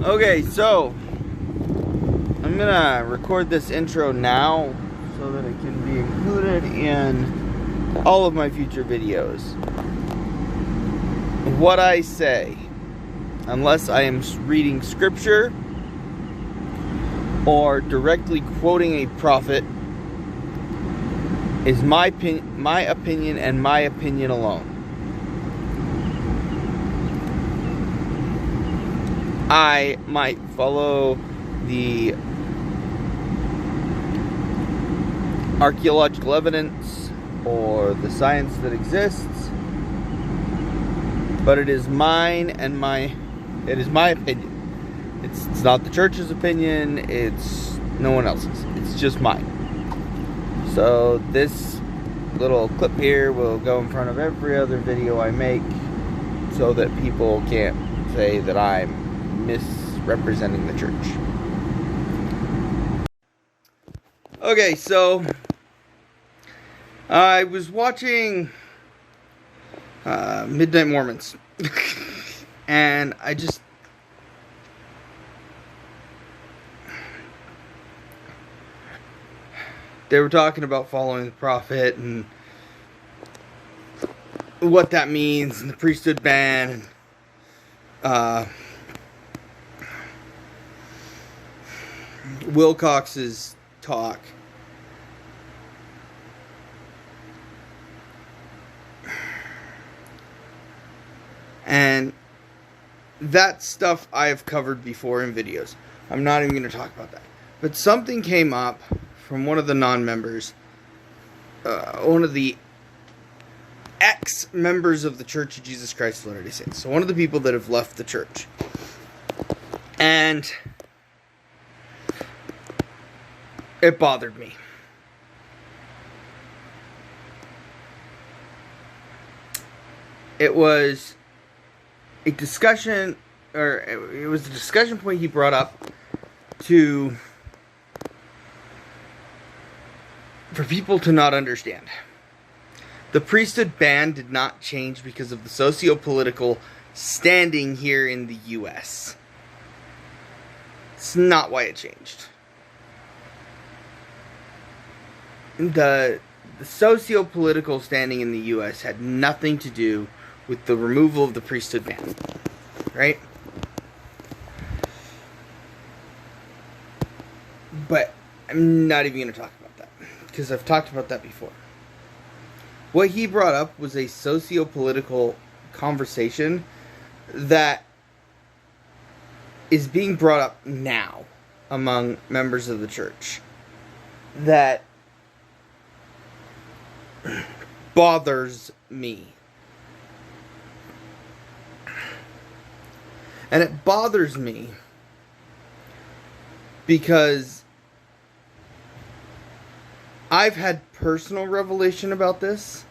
Okay, so I'm gonna record this intro now so that it can be included in all of my future videos. What I say, unless I am reading scripture or directly quoting a prophet, is my opinion and my opinion alone. I might follow the archaeological evidence or the science that exists, but it is mine and it is my opinion. It's not the church's opinion, it's no one else's. It's just mine. So this little clip here will go in front of every other video I make so that people can't say that I'm misrepresenting the church. Okay, so I was watching Midnight Mormons and they were talking about following the prophet and what that means, and the priesthood ban, and Wilcox's talk. And that stuff I have covered before in videos. I'm not even going to talk about that. But something came up from one of the non-members, one of the ex-members of the Church of Jesus Christ of Latter-day Saints. So one of the people that have left the church. And it bothered me. It was a discussion, or it was a discussion point he brought up for people to not understand. The priesthood ban did not change because of the socio-political standing here in the U.S. It's not why it changed. The socio-political standing in the U.S. had nothing to do with the removal of the priesthood ban, right? But I'm not even going to talk about that, because I've talked about that before. What he brought up was a socio-political conversation that is being brought up now among members of the church that bothers me. And it bothers me because I've had personal revelation about this,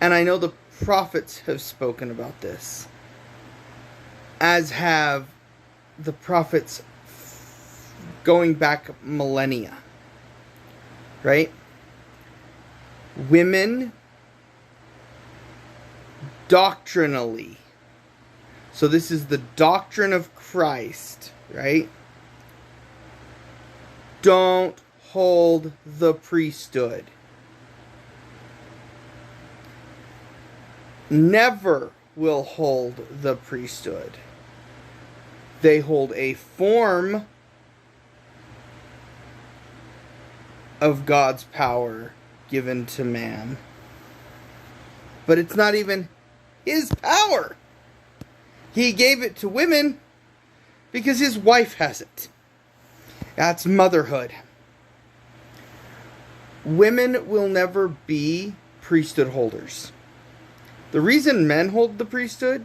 and I know the prophets have spoken about this, as have the prophets going back millennia, right? Women, doctrinally, so this is the doctrine of Christ, right? Don't hold the priesthood. Never will hold the priesthood. They hold a form of God's power given to man, but it's not even his power. He gave it to women because his wife has it. That's motherhood. Women will never be priesthood holders. The reason men hold the priesthood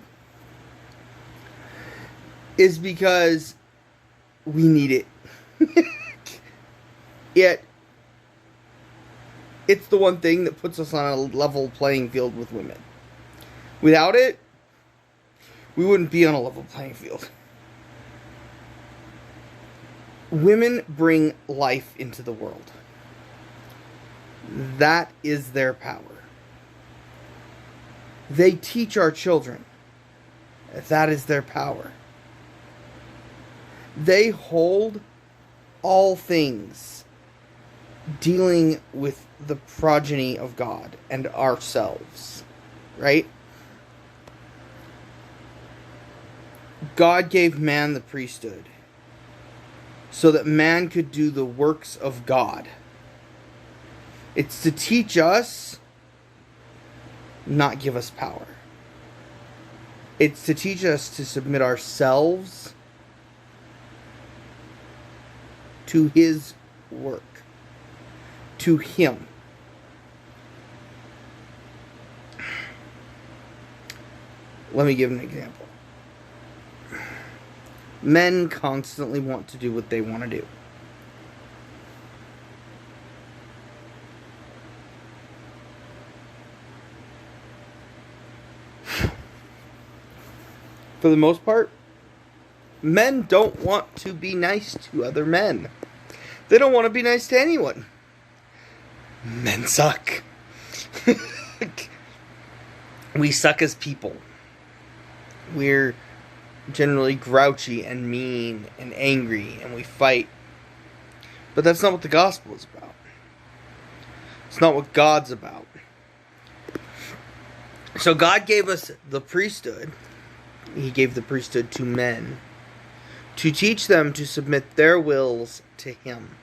is because we need it. Yet, it's the one thing that puts us on a level playing field with women. Without it, we wouldn't be on a level playing field. Women bring life into the world. That is their power. They teach our children. That is their power. They hold all things dealing with the progeny of God and ourselves, right? God gave man the priesthood so that man could do the works of God. It's to teach us, not give us power. It's to teach us to submit ourselves to His work, to Him. Let me give an example. Men constantly want to do what they want to do. For the most part, men don't want to be nice to other men. They don't want to be nice to anyone. Men suck. We suck as people. We're generally grouchy and mean and angry, and we fight. But that's not what the gospel is about. It's not what God's about. So God gave us the priesthood. He gave the priesthood to men to teach them to submit their wills to Him.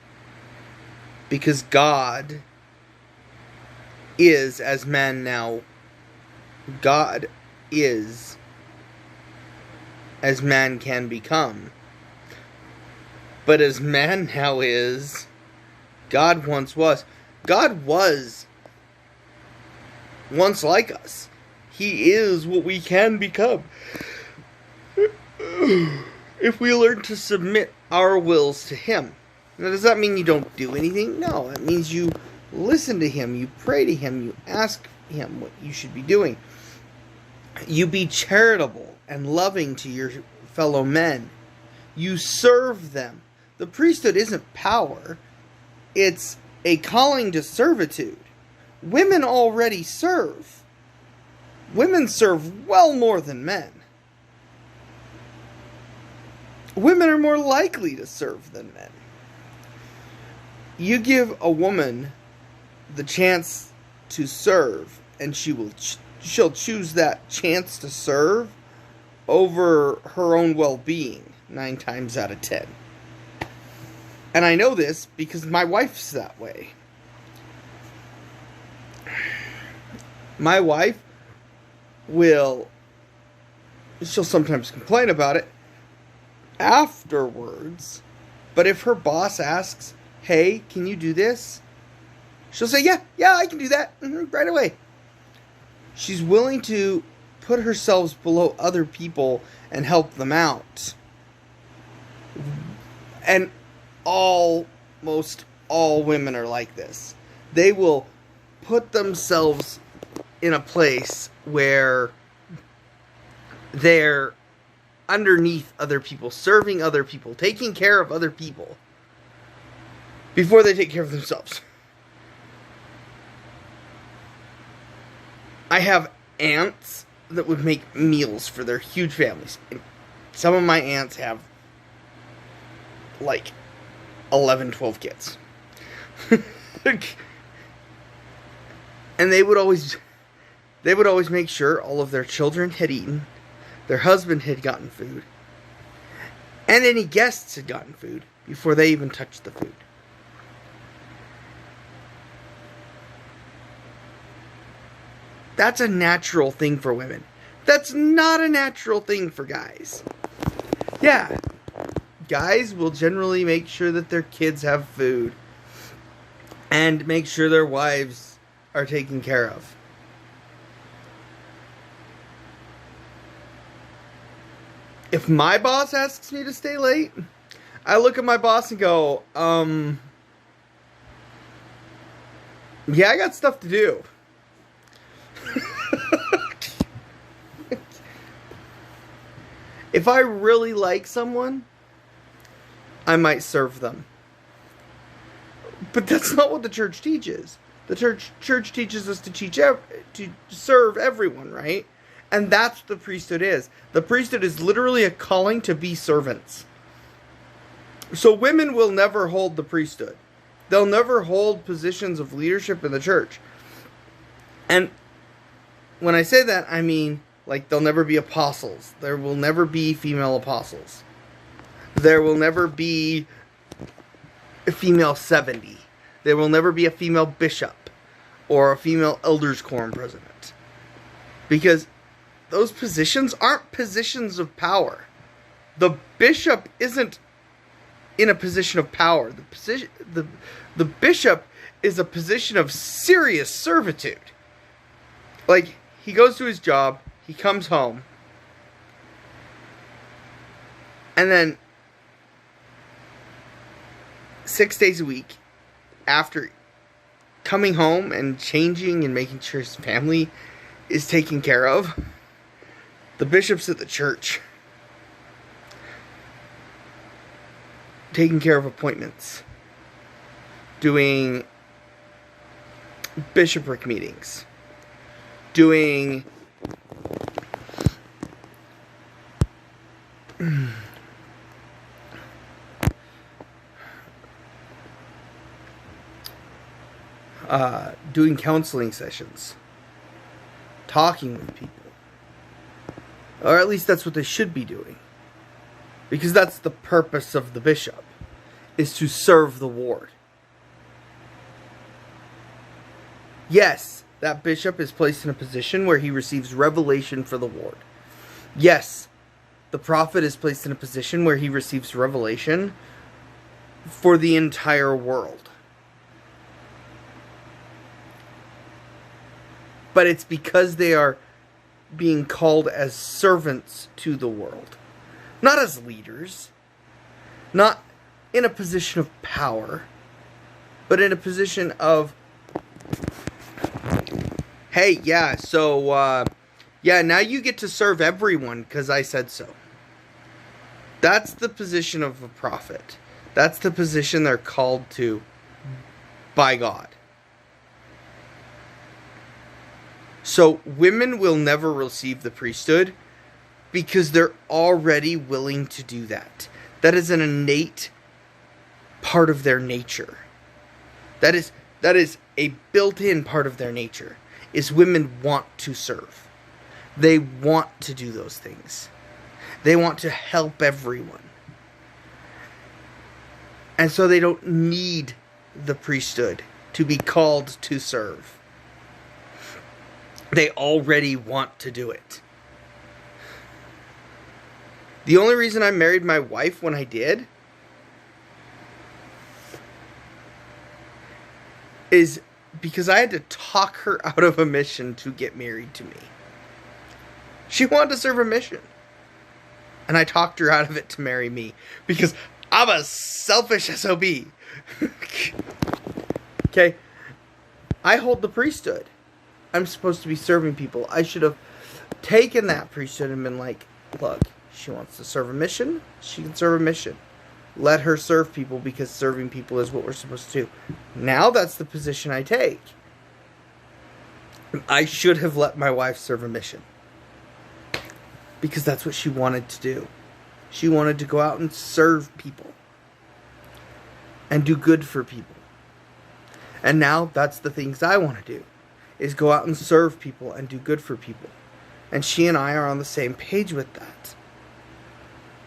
Because God is, as man now, God is as man can become. But as man now is, God once was. God was once like us. He is what we can become. If we learn to submit our wills to Him. Now, does that mean you don't do anything? No, it means you listen to Him, you pray to Him, you ask Him what you should be doing. You be charitable and loving to your fellow men. You serve them. The priesthood isn't power. It's a calling to servitude. Women already serve. Women serve well more than men. Women are more likely to serve than men. You give a woman the chance to serve, and she'll choose that chance to serve over her own well-being 9 times out of 10. And I know this because my wife's that way. My wife she'll sometimes complain about it afterwards, but if her boss asks, hey, can you do this? She'll say, yeah, I can do that right away. She's willing to put herself below other people and help them out. And almost all women are like this. They will put themselves in a place where they're underneath other people, serving other people, taking care of other people before they take care of themselves. I have aunts that would make meals for their huge families. And some of my aunts have like 11, 12 kids. And they would always make sure all of their children had eaten, their husband had gotten food, and any guests had gotten food before they even touched the food. That's a natural thing for women. That's not a natural thing for guys. Yeah, guys will generally make sure that their kids have food and make sure their wives are taken care of. If my boss asks me to stay late, I look at my boss and go, yeah, I got stuff to do. If I really like someone, I might serve them. But that's not what the church teaches. The church teaches us to serve everyone, right? And that's what the priesthood is. The priesthood is literally a calling to be servants. So women will never hold the priesthood. They'll never hold positions of leadership in the church. And when I say that, I mean, like, there'll never be apostles. There will never be female apostles. There will never be a female 70. There will never be a female bishop or a female elders quorum president. Because those positions aren't positions of power. The bishop isn't in a position of power. The bishop is a position of serious servitude. Like, he goes to his job, he comes home, and then 6 days a week, after coming home and changing and making sure his family is taken care of, the bishop's at the church, taking care of appointments, doing bishopric meetings, doing doing counseling sessions, talking with people. Or at least that's what they should be doing. Because that's the purpose of the bishop, is to serve the ward. Yes, that bishop is placed in a position where he receives revelation for the ward. Yes, the prophet is placed in a position where he receives revelation for the entire world. But it's because they are being called as servants to the world. Not as leaders. Not in a position of power. But in a position of, hey, yeah, so, now you get to serve everyone because I said so. That's the position of a prophet. That's the position they're called to by God. So women will never receive the priesthood because they're already willing to do that. That is an innate part of their nature. That is a built-in part of their nature. Is women want to serve. They want to do those things. They want to help everyone. And so they don't need the priesthood to be called to serve. They already want to do it. The only reason I married my wife when I did is because I had to talk her out of a mission to get married to me. She wanted to serve a mission. And I talked her out of it to marry me. Because I'm a selfish SOB. Okay? I hold the priesthood. I'm supposed to be serving people. I should have taken that priesthood and been like, look, she wants to serve a mission. She can serve a mission. Let her serve people because serving people is what we're supposed to do. Now that's the position I take. I should have let my wife serve a mission. Because that's what she wanted to do. She wanted to go out and serve people. And do good for people. And now that's the things I want to do. Is go out and serve people and do good for people. And she and I are on the same page with that.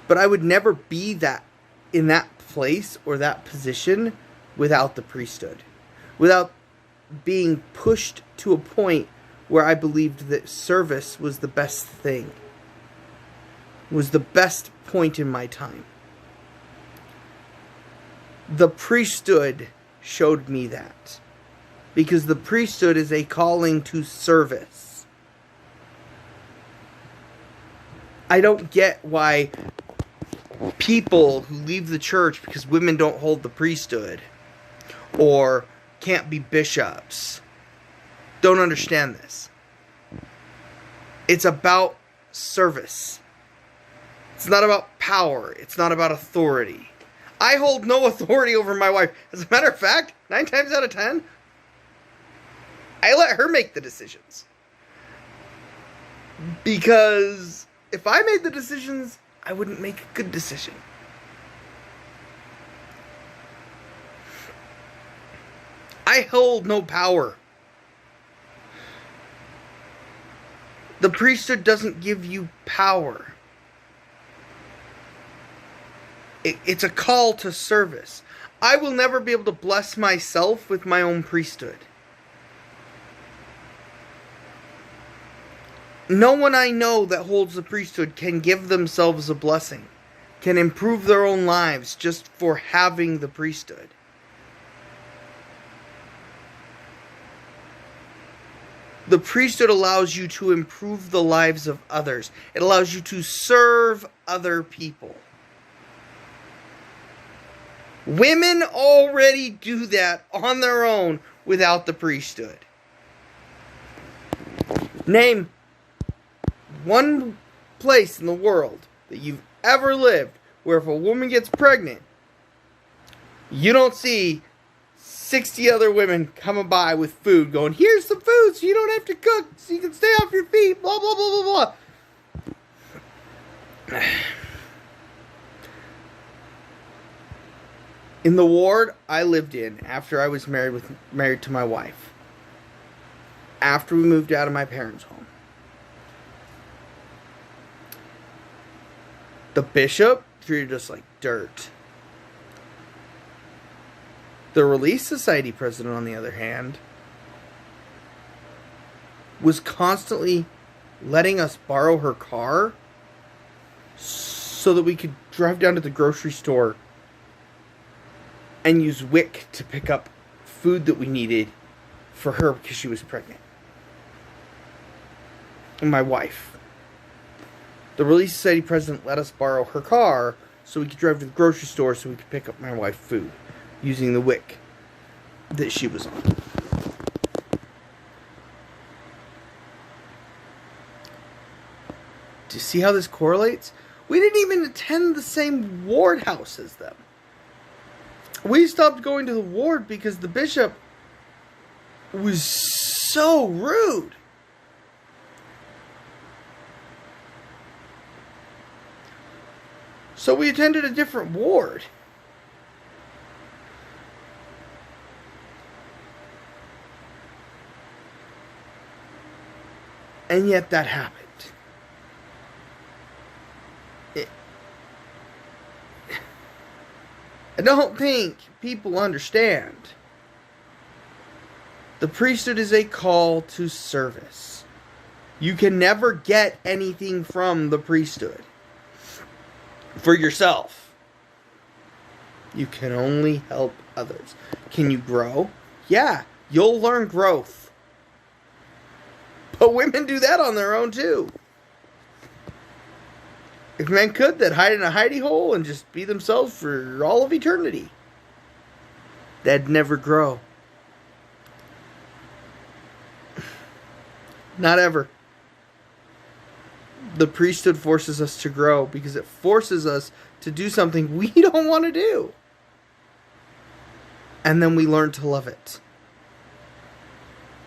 But I would never be that in that place or that position without the priesthood. Without being pushed to a point where I believed that service was the best thing. Was the best point in my time. The priesthood showed me that. Because the priesthood is a calling to service. I don't get why people who leave the church because women don't hold the priesthood or can't be bishops don't understand this. It's about service. It's not about power. It's not about authority. I hold no authority over my wife. As a matter of fact, 9 times out of 10, I let her make the decisions. Because if I made the decisions, I wouldn't make a good decision. I hold no power. The priesthood doesn't give you power. It's a call to service. I will never be able to bless myself with my own priesthood. No one I know that holds the priesthood can give themselves a blessing, can improve their own lives just for having the priesthood. The priesthood allows you to improve the lives of others. It allows you to serve other people. Women already do that on their own without the priesthood. Name one place in the world that you've ever lived where if a woman gets pregnant, you don't see 60 other women coming by with food going, here's some food so you don't have to cook, so you can stay off your feet, blah, blah, blah, blah, blah. In the ward I lived in after I was married to my wife, after we moved out of my parents' home, the bishop treated us like dirt. The Relief Society president, on the other hand, was constantly letting us borrow her car so that we could drive down to the grocery store and use WIC to pick up food that we needed for her because she was pregnant. And my wife. The Relief Society president let us borrow her car so we could drive to the grocery store so we could pick up my wife food using the WIC that she was on. Do you see how this correlates? We didn't even attend the same ward house as them. We stopped going to the ward because the bishop was so rude. So we attended a different ward. And yet that happened. I don't think people understand. The priesthood is a call to service. You can never get anything from the priesthood for yourself. You can only help others. Can you grow? Yeah, you'll learn growth. But women do that on their own too. If men could, they'd hide in a hidey hole and just be themselves for all of eternity. They'd never grow. Not ever. The priesthood forces us to grow because it forces us to do something we don't want to do. And then we learn to love it.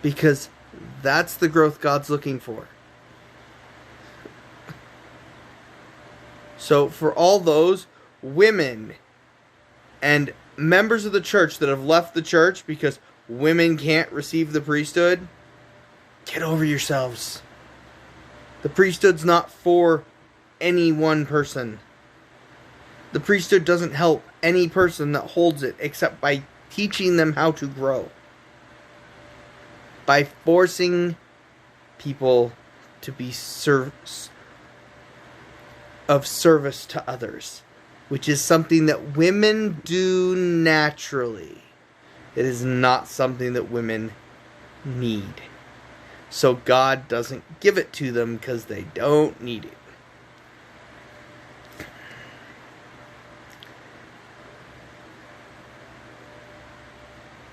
Because that's the growth God's looking for. So for all those women and members of the church that have left the church because women can't receive the priesthood, get over yourselves. The priesthood's not for any one person. The priesthood doesn't help any person that holds it except by teaching them how to grow. By forcing people to be of service to others, which is something that women do naturally. It is not something that women need. So God doesn't give it to them because they don't need it.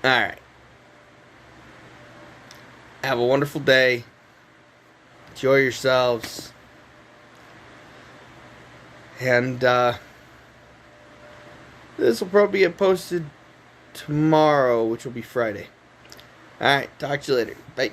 Alright. Have a wonderful day. Enjoy yourselves. And this will probably get posted tomorrow, which will be Friday. Alright, talk to you later. Bye.